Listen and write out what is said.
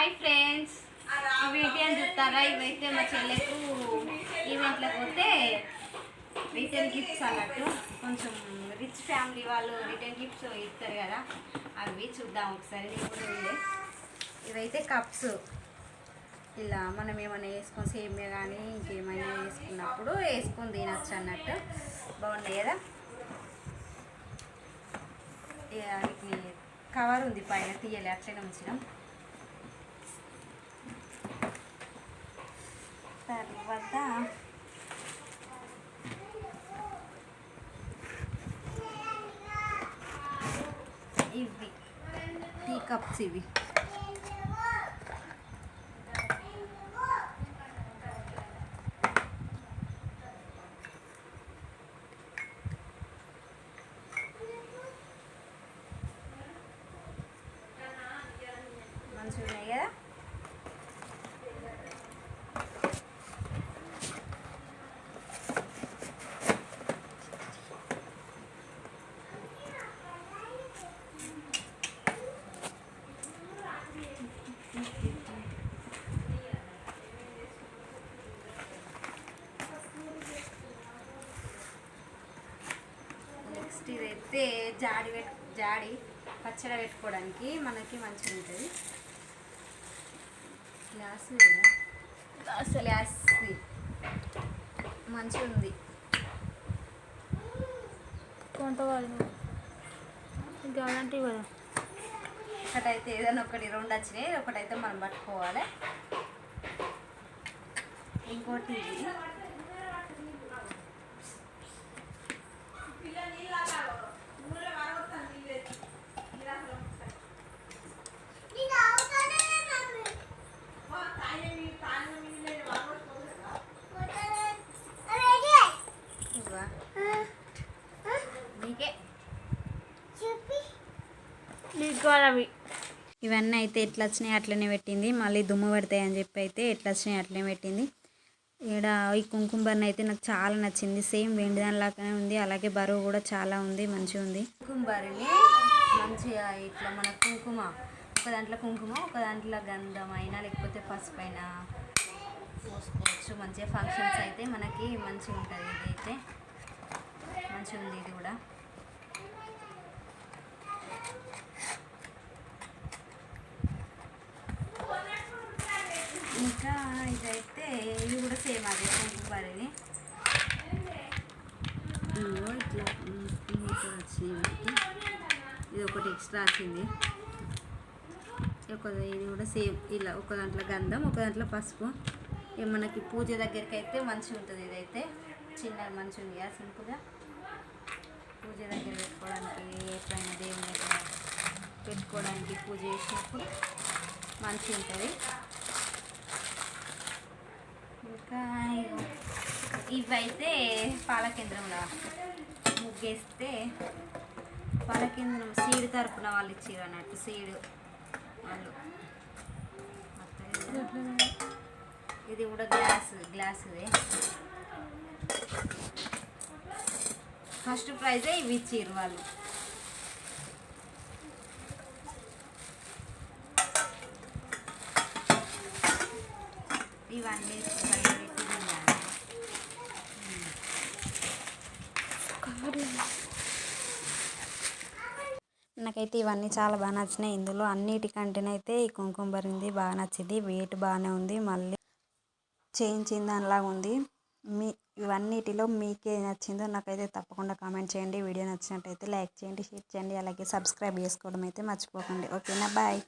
Hi friends, వీటి అని చూస్తారా? ఇవైతే మా చెల్లెకు ఈవెంట్లకు పోతే రిటర్న్ గిఫ్ట్స్ అన్నట్టు, కొంచెం రిచ్ ఫ్యామిలీ వాళ్ళు రిటర్న్ గిఫ్ట్స్ ఇస్తారు కదా, అవి చూద్దాం ఒకసారి. ఇవైతే కప్స్, ఇలా మనం ఏమైనా వేసుకొని సేమియా కానీ ఇంకేమైనా వేసుకున్నప్పుడు వేసుకొని తినచ్చు అన్నట్టు. బాగున్నాయి కదా. వీటిని కవర్ ఉంది పైన, తీయాలి, అట్లనే ఉంచినాం. తర్వాత ఇవి టీ కప్స్, ఇవి మంచిగా ఉన్నాయి కదా. నెక్స్ట్ ఇదైతే జాడి పచ్చడి పెట్టుకోవడానికి మనకి మంచిగా ఉంటుంది. గ్లాస్ మంచిగా ఉంది. గ్యారంటీ కదా. ఒకటైతే ఏదైనా ఒకటి రెండు వచ్చినాయి, ఒకటైతే మనం పట్టుకోవాలి. ఇంకోటి ఇవన్నీ అయితే ఎట్లా వచ్చినాయి అట్లనే పెట్టింది. మళ్ళీ దుమ్ము పడతాయి అని చెప్పి అయితే ఎట్లా వచ్చినాయి అట్లనే పెట్టింది. ఇక్కడ ఈ కుంకుమ బర్న్ అయితే నాకు చాలా నచ్చింది. సేమ్ వెండి దానిలాగానే ఉంది, అలాగే బరువు కూడా చాలా ఉంది, మంచిగా ఉంది. కుంకుమ బర్ని మంచిగా ఇట్లా మన కుంకుమ, ఒక దాంట్లో కుంకుమ, ఒక దాంట్లో గంధం అయినా లేకపోతే పసుపు అయినా పోసుకోవచ్చు. మంచిగా ఫంక్షన్స్ అయితే మనకి మంచిగా ఉంటుంది. ఇదైతే మంచిగా ఉంది. ఇది కూడా ఇంకా ఇదైతే ఇది కూడా సేమ్ అదే కుంకుమ బర్ని. ఇట్లా వచ్చింది, ఇది ఒకటి ఎక్స్ట్రా వచ్చింది. ఇది కూడా సేమ్ ఇలా, ఒక దాంట్లో గంధం, ఒక దాంట్లో పసుపు. మనకి పూజ దగ్గరికి అయితే మంచిగా ఉంటుంది. ఇదైతే చిన్నది మంచిగా ఉంది కదా, సింపుల్గా పూజ దగ్గర పెట్టుకోవడానికి, ఎప్పుడైనా దేవుని దగ్గర పెట్టుకోవడానికి, పూజ చేసినప్పుడు మంచిగా ఉంటుంది. ఇంకా ఇవైతే పాలకేంద్రంలో ముగ్గేస్తే పాలకేంద్రం సీడ్ తరపున వాళ్ళు ఇచ్చారు అన్నట్టు, సీడ్ వాళ్ళు. ఇది కూడా గ్లాసుదే. ఫస్ట్ ప్రైజే ఇవి ఇచ్చారు వాళ్ళు. ఇవన్నీ నాకైతే ఇవన్నీ చాలా బాగా నచ్చినాయి. ఇందులో అన్నిటికంటేనైతే ఈ కుంకుమ బరింది బాగా నచ్చింది. వెయిట్ బాగానే ఉంది, మళ్ళీ చేయించిన దానిలాగా ఉంది. ఇవన్నిటిలో మీకే నచ్చిందో నాకైతే తప్పకుండా కామెంట్ చేయండి. వీడియో నచ్చినట్టయితే లైక్ చేయండి, షేర్ చేయండి, అలాగే సబ్స్క్రైబ్ చేసుకోవడం అయితే మర్చిపోకండి. ఓకేనా, బాయ్.